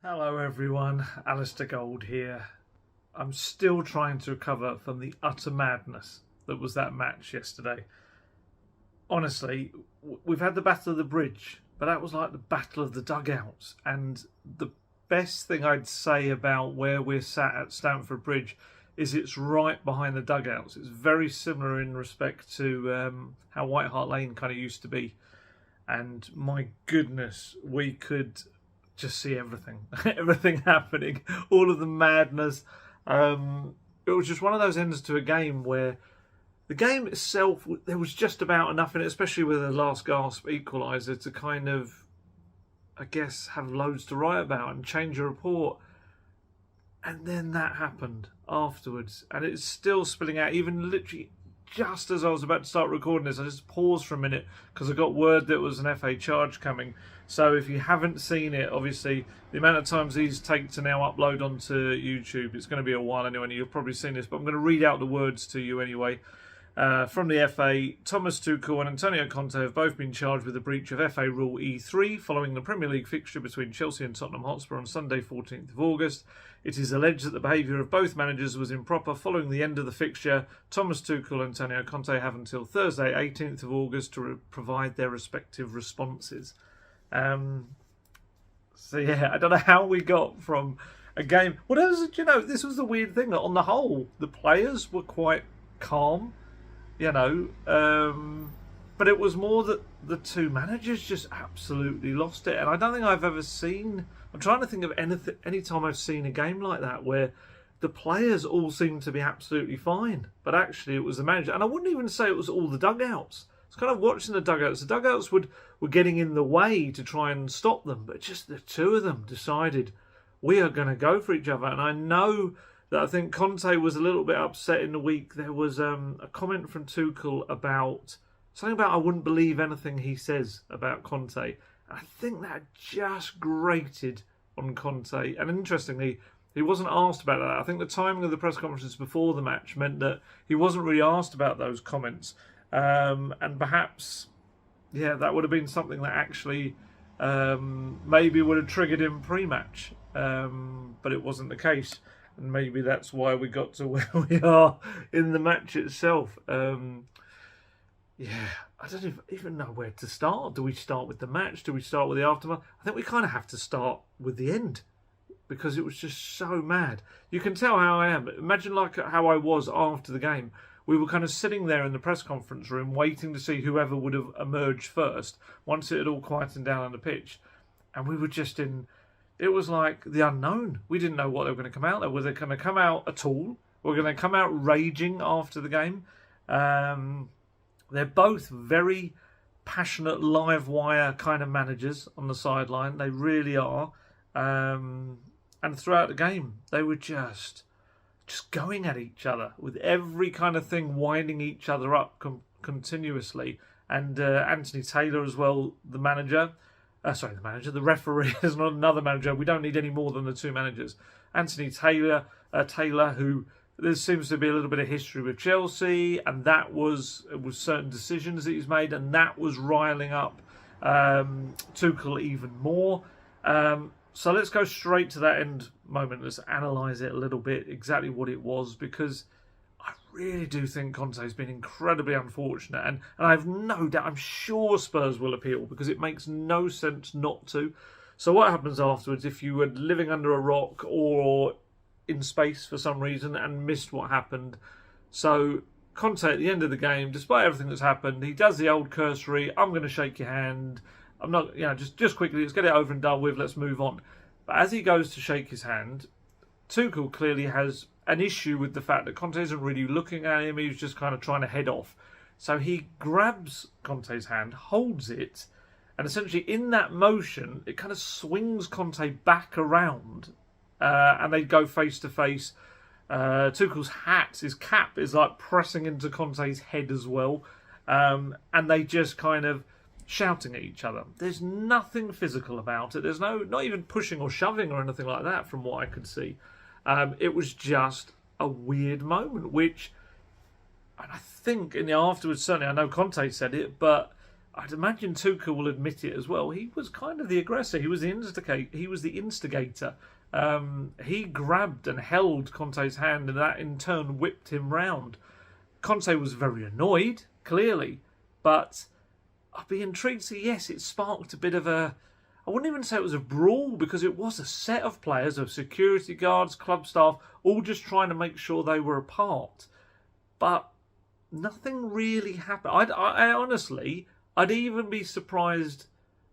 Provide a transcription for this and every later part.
Hello everyone, Alistair Gold here. I'm still trying to recover from the utter madness that was that match yesterday. Honestly, we've had the Battle of the Bridge, but that was like the Battle of the Dugouts. And the best thing I'd say about where we're sat at Stamford Bridge is it's right behind the dugouts. It's very similar in respect to how White Hart Lane kind of used to be. And my goodness, we could just see everything happening, all of the madness. It was just one of those ends to a game where the game itself, there was just about enough in it, especially with the last gasp equaliser, to kind of, I guess, have loads to write about and change a report. And then that happened afterwards, and it's still spilling out, even literally just as I was about to start recording this. I just paused for a minute because I got word that it was an FA charge coming. So if you haven't seen it, obviously the amount of times these take to now upload onto YouTube, it's going to be a while anyway, and you've probably seen this, but I'm going to read out the words to you anyway. From the FA, Thomas Tuchel and Antonio Conte have both been charged with a breach of FA Rule E3 following the Premier League fixture between Chelsea and Tottenham Hotspur on Sunday 14th of August. It is alleged that the behaviour of both managers was improper following the end of the fixture. Thomas Tuchel and Antonio Conte have until Thursday 18th of August to provide their respective responses. So yeah, I don't know how we got from a game. What else? This was the weird thing. On the whole, the players were quite calm. But it was more that the two managers just absolutely lost it. And I don't think I've ever seen, I'm trying to think of any time I've seen a game like that where the players all seemed to be absolutely fine, but actually it was the manager. And I wouldn't even say it was all the dugouts. It's kind of watching the dugouts. The dugouts were getting in the way to try and stop them, but just the two of them decided we are going to go for each other. And I know that I think Conte was a little bit upset in the week. There was a comment from Tuchel about something about I wouldn't believe anything he says about Conte. And I think that just grated on Conte. And interestingly, he wasn't asked about that. I think the timing of the press conferences before the match meant that he wasn't really asked about those comments. And perhaps, that would have been something that actually maybe would have triggered him pre-match. But it wasn't the case. And maybe that's why we got to where we are in the match itself. I don't even know where to start. Do we start with the match? Do we start with the aftermath? I think we kind of have to start with the end because it was just so mad. You can tell how I am. Imagine like how I was after the game. We were kind of sitting there in the press conference room waiting to see whoever would have emerged first once it had all quietened down on the pitch. And we were just in... It was like the unknown. We didn't know what they were going to come out there. Were they going to come out at all? Were they going to come out raging after the game? They're both very passionate, live wire kind of managers on the sideline. They really are. And throughout the game, they were just going at each other with every kind of thing, winding each other up continuously. And Anthony Taylor as well, the manager. The referee is not another manager. We don't need any more than the two managers. Anthony Taylor, who there seems to be a little bit of history with Chelsea, and it was certain decisions that he's made, and that was riling up Tuchel even more. So let's go straight to that end moment. Let's analyse it a little bit, exactly what it was, because I really do think Conte's been incredibly unfortunate, and I have no doubt, I'm sure Spurs will appeal because it makes no sense not to. So what happens afterwards if you were living under a rock or in space for some reason and missed what happened? So Conte at the end of the game, despite everything that's happened, he does the old cursory, I'm going to shake your hand. I'm not, just quickly, let's get it over and done with, let's move on. But as he goes to shake his hand, Tuchel clearly has an issue with the fact that Conte isn't really looking at him. He's just kind of trying to head off. So he grabs Conte's hand, holds it, and essentially in that motion, it kind of swings Conte back around, and they go face to face. Tuchel's his cap is like pressing into Conte's head as well, and they just kind of shouting at each other. There's nothing physical about it. There's not even pushing or shoving or anything like that from what I could see. It was just a weird moment, which, and I think in the afterwards, certainly I know Conte said it, but I'd imagine Tuchel will admit it as well. He was kind of the aggressor. He was the instigator. He grabbed and held Conte's hand, and that in turn whipped him round. Conte was very annoyed, clearly, but I'd be intrigued to see, yes, it sparked a bit of a... I wouldn't even say it was a brawl, because it was a set of players, of security guards, club staff, all just trying to make sure they were apart. But nothing really happened. I honestly, I'd even be surprised.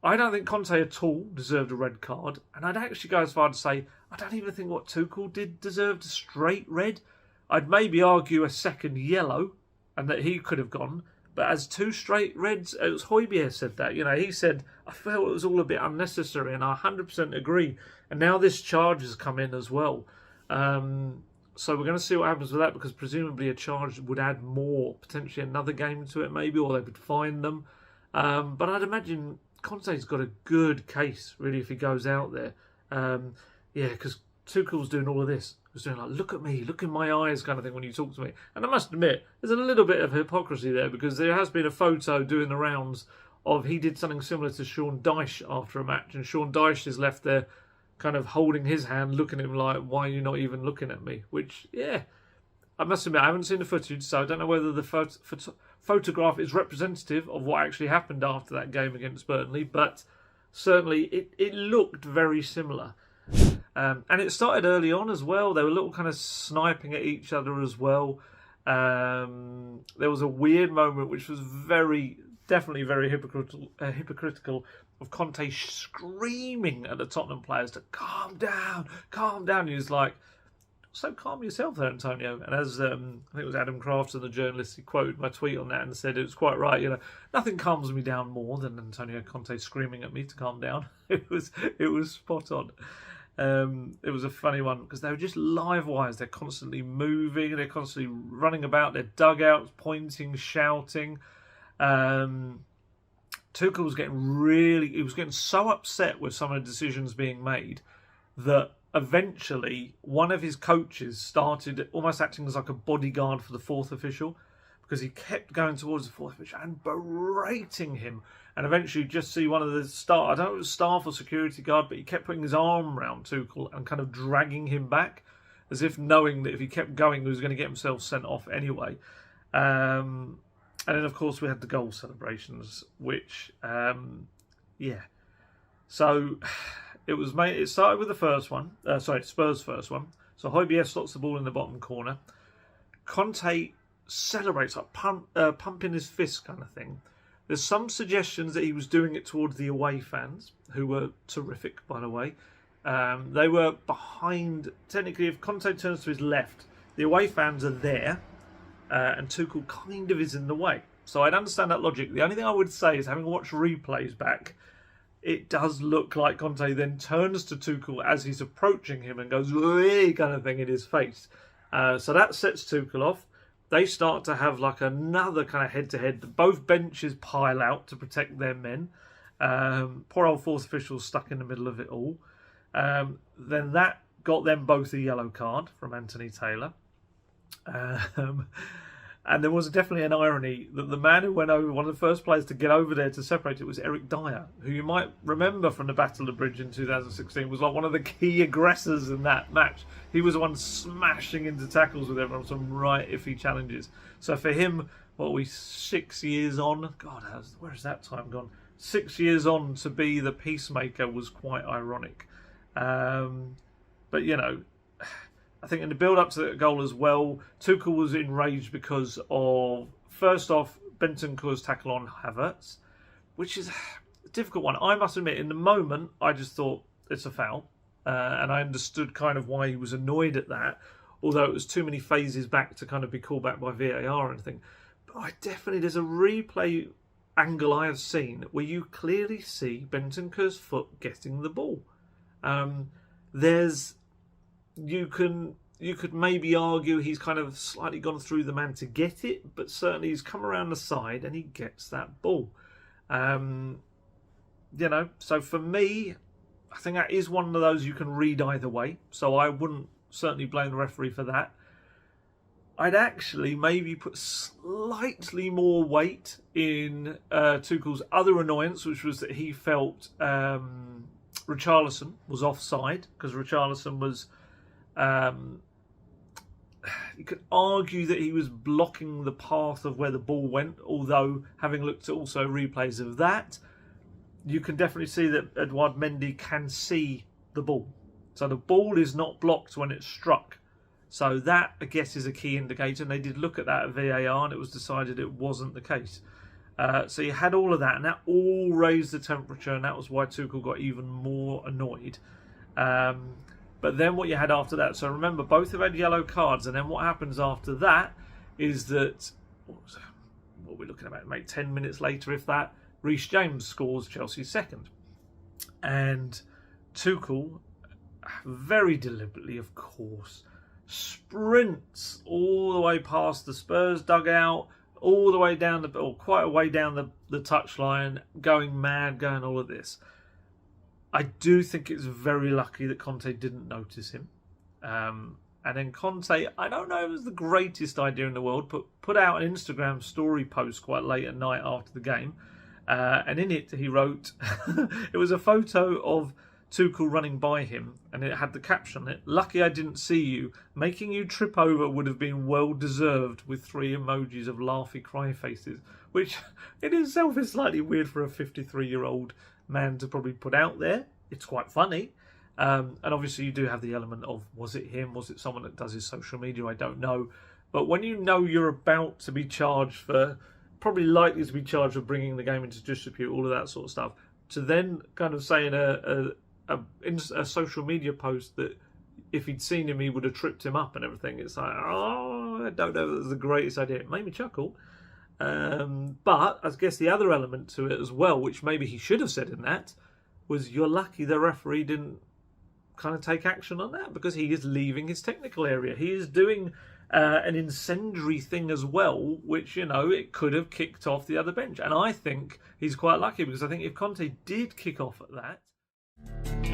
I don't think Conte at all deserved a red card. And I'd actually go as far to say, I don't even think what Tuchel did deserved a straight red. I'd maybe argue a second yellow, and that he could have gone. But as 2 straight reds, it was Højbjerg said that. You know, he said, I felt it was all a bit unnecessary, and I 100% agree. And now this charge has come in as well. So we're going to see what happens with that, because presumably a charge would add more, potentially another game to it maybe, or they would fine them. But I'd imagine Conte's got a good case, really, if he goes out there. Yeah, because Tuchel's doing all of this. He's doing like, look at me, look in my eyes kind of thing when you talk to me. And I must admit, there's a little bit of hypocrisy there, because there has been a photo doing the rounds of he did something similar to Sean Dyche after a match, and Sean Dyche is left there kind of holding his hand, looking at him like, why are you not even looking at me? Which, yeah, I must admit, I haven't seen the footage, so I don't know whether the photograph is representative of what actually happened after that game against Burnley, but certainly it looked very similar. And it started early on as well. They were a little kind of sniping at each other as well. There was a weird moment which was definitely very hypocritical, of Conte screaming at the Tottenham players to calm down, calm down. He was like, so calm yourself there, Antonio. And as I think it was Adam Crafton, the journalist, he quoted my tweet on that and said it was quite right. You know, nothing calms me down more than Antonio Conte screaming at me to calm down. It was spot on. It was a funny one, because they were just live wires. They're constantly moving, they're constantly running about their dugouts, pointing, shouting. Tuchel was getting so upset with some of the decisions being made that eventually one of his coaches started almost acting as like a bodyguard for the 4th official, because he kept going towards the 4th official and berating him. And eventually you just see one of the staff, I don't know if it was staff or security guard, but he kept putting his arm around Tuchel and kind of dragging him back, as if knowing that if he kept going, he was going to get himself sent off anyway. And then, of course, we had the goal celebrations, which, yeah. So it started with the first one. Spurs' first one. So Højbjerg slots the ball in the bottom corner. Conte celebrates, like pumping his fist kind of thing. There's some suggestions that he was doing it towards the away fans, who were terrific, by the way. They were behind. Technically, if Conte turns to his left, the away fans are there, and Tuchel kind of is in the way. So I'd understand that logic. The only thing I would say is, having watched replays back, it does look like Conte then turns to Tuchel as he's approaching him and goes, "Wee," kind of thing in his face. So that sets Tuchel off. They start to have like another kind of head-to-head. Both benches pile out to protect their men. Poor old 4th official stuck in the middle of it all. Then that got them both a yellow card from Anthony Taylor. And there was definitely an irony that the man who went over, one of the first players to get over there to separate it, was Eric Dyer, who you might remember from the Battle of the Bridge in 2016 was like one of the key aggressors in that match. He was the one smashing into tackles with everyone on some right iffy challenges. So for him, 6 years on? God, where has that time gone? 6 years on to be the peacemaker was quite ironic. But, you know, I think in the build-up to that goal as well, Tuchel was enraged because of, first off, Bentancur's tackle on Havertz, which is a difficult one. I must admit, in the moment, I just thought it's a foul. And I understood kind of why he was annoyed at that, although it was too many phases back to kind of be called back by VAR or anything. But there's a replay angle I have seen where you clearly see Bentancur's foot getting the ball. You could maybe argue he's kind of slightly gone through the man to get it, but certainly he's come around the side and he gets that ball. So for me, I think that is one of those you can read either way. So I wouldn't certainly blame the referee for that. I'd actually maybe put slightly more weight in Tuchel's other annoyance, which was that he felt Richarlison was offside, because Richarlison was... you could argue that he was blocking the path of where the ball went, although having looked at also replays of that, you can definitely see that Edouard Mendy can see the ball. So the ball is not blocked when it's struck. So that, I guess, is a key indicator. And they did look at that at VAR and it was decided it wasn't the case. So you had all of that, and that all raised the temperature, and that was why Tuchel got even more annoyed. But then what you had after that, so remember, both have had yellow cards, and then what happens after that is that, what are we looking at, mate? 10 minutes later, if that, Reece James scores Chelsea's second. And Tuchel, very deliberately, of course, sprints all the way past the Spurs dugout, all the way down or quite a way down the touchline, going mad, going all of this. I do think it's very lucky that Conte didn't notice him. And then Conte, I don't know if it was the greatest idea in the world, but put out an Instagram story post quite late at night after the game. And in it, he wrote, it was a photo of Tuchel running by him, and it had the caption on it, "Lucky I didn't see you. Making you trip over would have been well deserved," with 3 emojis of laughy cry faces, which in itself is slightly weird for a 53-year-old man to probably put out there. It's quite funny. And obviously you do have the element of, was it him? Was it someone that does his social media? I don't know. But when you know you're about to be charged for, probably likely to be charged with bringing the game into disrepute, all of that sort of stuff, to then kind of say in a social media post that if he'd seen him, he would have tripped him up and everything. It's like, oh, I don't know if it was the greatest idea. It made me chuckle. But I guess the other element to it as well, which maybe he should have said in that, was you're lucky the referee didn't kind of take action on that, because he is leaving his technical area. He is doing an incendiary thing as well, which, you know, it could have kicked off the other bench. And I think he's quite lucky, because I think if Conte did kick off at that...